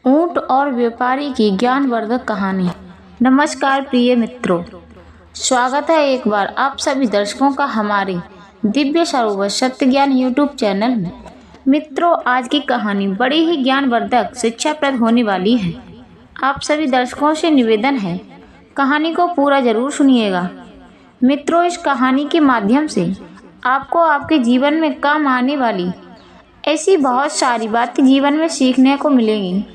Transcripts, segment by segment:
ऊंट और व्यापारी की ज्ञानवर्धक कहानी। नमस्कार प्रिय मित्रों, स्वागत है एक बार आप सभी दर्शकों का हमारे दिव्य सरोवर सत्य ज्ञान यूट्यूब चैनल में। मित्रों, आज की कहानी बड़ी ही ज्ञानवर्धक शिक्षाप्रद होने वाली है। आप सभी दर्शकों से निवेदन है, कहानी को पूरा जरूर सुनिएगा। मित्रों, इस कहानी के माध्यम से आपको आपके जीवन में काम आने वाली ऐसी बहुत सारी बातें जीवन में सीखने को मिलेंगी,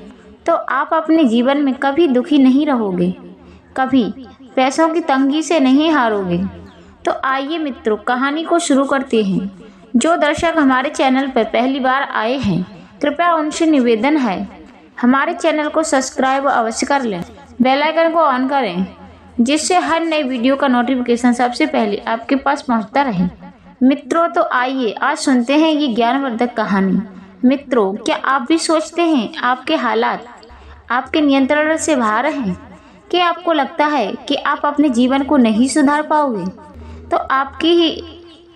तो आप अपने जीवन में कभी दुखी नहीं रहोगे, कभी पैसों की तंगी से नहीं हारोगे। तो आइए मित्रों, कहानी को शुरू करते हैं। जो दर्शक हमारे चैनल पर पहली बार आए हैं, कृपया उनसे निवेदन है हमारे चैनल को सब्सक्राइब अवश्य कर लें, बेल आइकन को ऑन करें, जिससे हर नई वीडियो का नोटिफिकेशन सबसे पहले आपके पास पहुंचता रहे। मित्रों, तो आइए आज सुनते हैं ये ज्ञानवर्धक कहानी। मित्रों, क्या आप भी सोचते हैं आपके हालात आपके नियंत्रण से बाहर हैं? कि आपको लगता है कि आप अपने जीवन को नहीं सुधार पाओगे? तो आपकी ही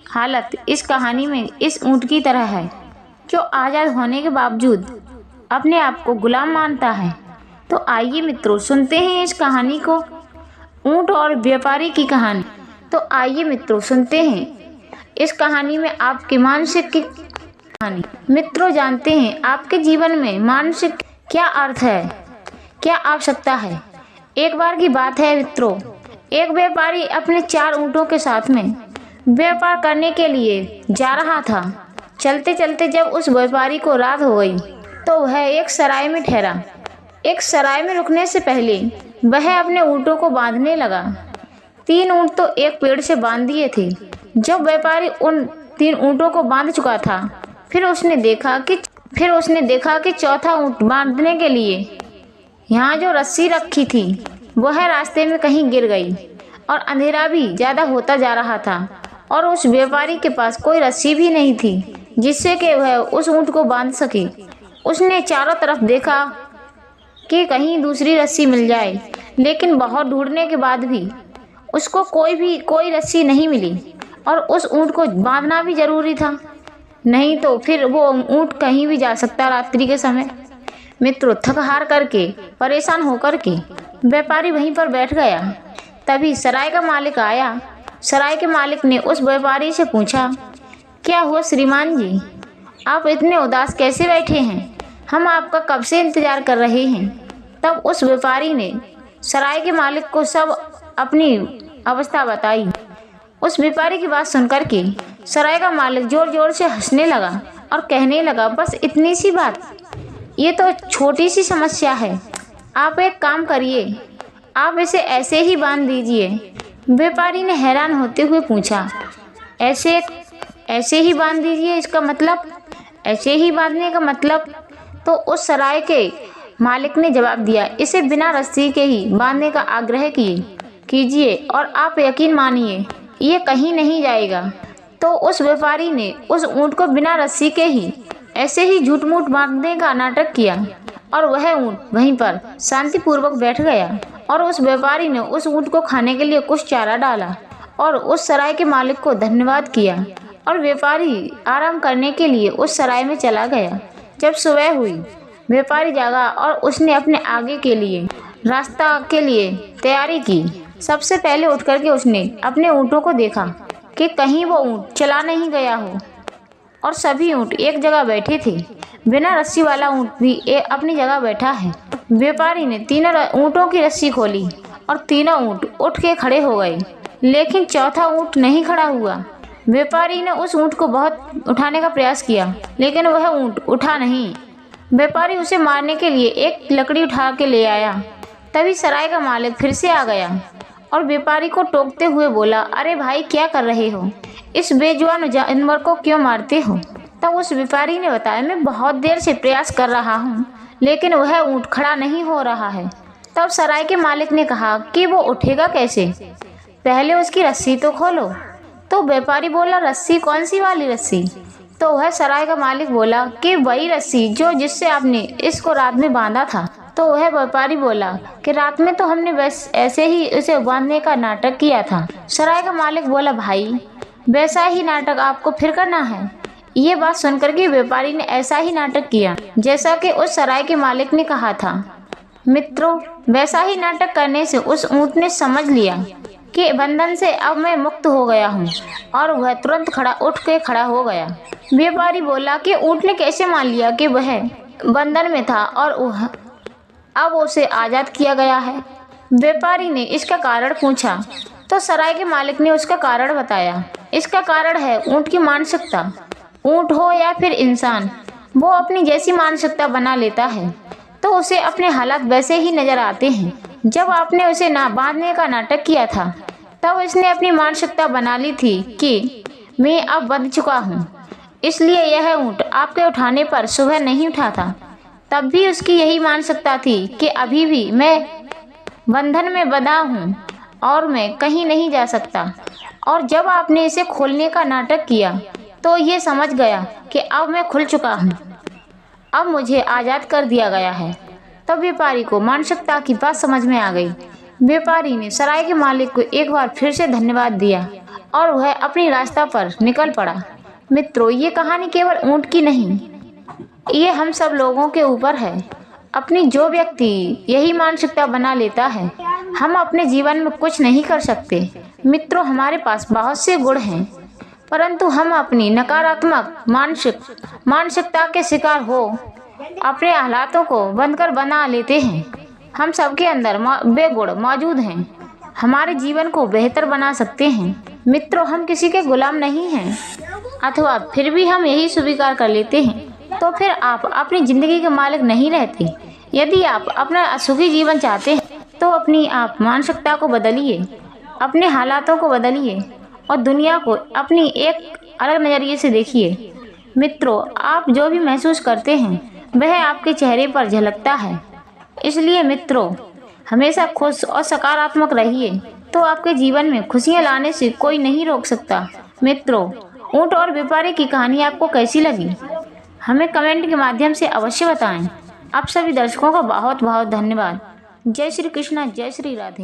हालत इस कहानी में इस ऊंट की तरह है, जो आज़ाद होने के बावजूद अपने आप को गुलाम मानता है। तो आइए मित्रों, सुनते हैं इस कहानी को, ऊंट और व्यापारी की कहानी। तो आइए मित्रों, सुनते हैं इस कहानी में आपके मानसिक की कहानी। मित्रों, जानते हैं आपके जीवन में मानसिक क्या अर्थ है, क्या आवश्यकता है? एक बार की बात है मित्रों, एक व्यापारी अपने 4 ऊँटों के साथ में व्यापार करने के लिए जा रहा था। चलते चलते जब उस व्यापारी को रात हो गई, तो वह एक सराय में ठहरा। एक सराय में रुकने से पहले वह अपने ऊँटों को बांधने लगा। 3 ऊँट तो एक पेड़ से बांध दिए थे। जब व्यापारी उन 3 ऊँटों को बांध चुका था, फिर उसने देखा कि चौथा ऊँट बांधने के लिए यहाँ जो रस्सी रखी थी वह रास्ते में कहीं गिर गई, और अंधेरा भी ज़्यादा होता जा रहा था, और उस व्यापारी के पास कोई रस्सी भी नहीं थी जिससे कि वह उस ऊँट को बांध सके। उसने चारों तरफ देखा कि कहीं दूसरी रस्सी मिल जाए, लेकिन बहुत ढूंढने के बाद भी उसको कोई रस्सी नहीं मिली, और उस ऊँट को बांधना भी जरूरी था, नहीं तो फिर वो ऊँट कहीं भी जा सकता रात्रि के समय। मित्रों, थक हार करके परेशान होकर के व्यापारी वहीं पर बैठ गया। तभी सराय का मालिक आया। सराय के मालिक ने उस व्यापारी से पूछा, क्या हुआ श्रीमान जी, आप इतने उदास कैसे बैठे हैं? हम आपका कब से इंतजार कर रहे हैं। तब उस व्यापारी ने सराय के मालिक को सब अपनी अवस्था बताई। उस व्यापारी की बात सुनकर के सराय का मालिक जोर जोर से हंसने लगा और कहने लगा, बस इतनी सी बात, ये तो छोटी सी समस्या है। आप एक काम करिए, आप इसे ऐसे ही बांध दीजिए। व्यापारी ने हैरान होते हुए पूछा, ऐसे ही बांध दीजिए, इसका मतलब ऐसे ही बांधने का मतलब? तो उस सराय के मालिक ने जवाब दिया, इसे बिना रस्सी के ही बांधने का आग्रह कीजिए और आप यकीन मानिए ये कहीं नहीं जाएगा। तो उस व्यापारी ने उस ऊँट को बिना रस्सी के ही ऐसे ही झूठ मूठ बांधने का नाटक किया, और वह ऊँट वहीं पर शांतिपूर्वक बैठ गया। और उस व्यापारी ने उस ऊँट को खाने के लिए कुछ चारा डाला और उस सराय के मालिक को धन्यवाद किया, और व्यापारी आराम करने के लिए उस सराय में चला गया। जब सुबह हुई, व्यापारी जागा और उसने अपने आगे के लिए रास्ता के लिए तैयारी की। सबसे पहले उठ करके उसने अपने ऊँटों को देखा कि कहीं वो ऊँट चला नहीं गया हो, और सभी ऊँट एक जगह बैठे थे। बिना रस्सी वाला ऊँट भी अपनी जगह बैठा है। व्यापारी ने 3 ऊँटों की रस्सी खोली और तीनों ऊँट उठ के खड़े हो गए, लेकिन चौथा ऊँट नहीं खड़ा हुआ। व्यापारी ने उस ऊँट को बहुत उठाने का प्रयास किया, लेकिन वह ऊँट उठा नहीं। व्यापारी उसे मारने के लिए एक लकड़ी उठा के ले आया। तभी सराय का मालिक फिर से आ गया और व्यापारी को टोकते हुए बोला, अरे भाई, क्या कर रहे हो? इस बेजुबान जानवर को क्यों मारते हो? तब उस व्यापारी ने बताया, मैं बहुत देर से प्रयास कर रहा हूँ, लेकिन वह ऊँट खड़ा नहीं हो रहा है। तब सराय के मालिक ने कहा कि वो उठेगा कैसे, पहले उसकी रस्सी तो खोलो। तो व्यापारी बोला, रस्सी? कौन सी वाली रस्सी? तो वह सराय का मालिक बोला कि वही रस्सी जिससे आपने इसको रात में बांधा था। तो वह व्यापारी बोला कि रात में तो हमने बस ऐसे ही उसे बांधने का नाटक किया था। सराय का मालिक बोला, भाई, वैसा ही नाटक आपको फिर करना है? ये बात सुनकर के व्यापारी ने ऐसा ही नाटक किया जैसा कि उस सराय के मालिक ने कहा था। मित्रों, वैसा ही नाटक करने से उस ऊंट ने समझ लिया कि बंधन से अब मैं मुक्त हो गया हूँ, और वह तुरंत उठ के खड़ा हो गया। व्यापारी बोला कि ऊंट ने कैसे मान लिया कि वह बंधन में था और अब उसे आजाद किया गया है। व्यापारी ने इसका कारण पूछा तो सराय के मालिक ने उसका कारण बताया। इसका कारण है ऊंट की मानसिकता। ऊंट हो या फिर इंसान, वो अपनी जैसी मानसिकता बना लेता है तो उसे अपने हालात वैसे ही नजर आते हैं। जब आपने उसे ना बांधने का नाटक किया था तब उसने अपनी मानसिकता बना ली थी कि मैं अब बंध चुका हूँ, इसलिए यह ऊंट आपके उठाने पर सुबह नहीं उठा था। तब भी उसकी यही मानसिकता थी कि अभी भी मैं बंधन में बंधा हूँ और मैं कहीं नहीं जा सकता। और जब आपने इसे खोलने का नाटक किया तो ये समझ गया कि अब मैं खुल चुका हूँ, अब मुझे आज़ाद कर दिया गया है। तब व्यापारी को मानसिकता की बात समझ में आ गई। व्यापारी ने सराय के मालिक को एक बार फिर से धन्यवाद दिया और वह अपनी रास्ता पर निकल पड़ा। मित्रों, ये कहानी केवल ऊंट की नहीं, ये हम सब लोगों के ऊपर है। अपनी जो व्यक्ति यही मानसिकता बना लेता है, हम अपने जीवन में कुछ नहीं कर सकते। मित्रों, हमारे पास बहुत से गुण हैं, परंतु हम अपनी नकारात्मक मानसिकता के शिकार हो अपने हालातों को बनकर बना लेते हैं। हम सबके अंदर वे गुण मौजूद हैं, हमारे जीवन को बेहतर बना सकते हैं। मित्रों, हम किसी के गुलाम नहीं हैं, अथवा फिर भी हम यही स्वीकार कर लेते हैं तो फिर आप अपनी जिंदगी के मालिक नहीं रहते। यदि आप अपना सुखी जीवन चाहते हैं तो अपनी आप मानसिकता को बदलिए, अपने हालातों को बदलिए और दुनिया को अपनी एक अलग नज़रिए से देखिए। मित्रों, आप जो भी महसूस करते हैं वह आपके चेहरे पर झलकता है, इसलिए मित्रों हमेशा खुश और सकारात्मक रहिए तो आपके जीवन में खुशियां लाने से कोई नहीं रोक सकता। मित्रों, ऊंट और व्यापारी की कहानी आपको कैसी लगी, हमें कमेंट के माध्यम से अवश्य बताएं। आप सभी दर्शकों का बहुत बहुत धन्यवाद। जय श्री कृष्णा, जय श्री राधे।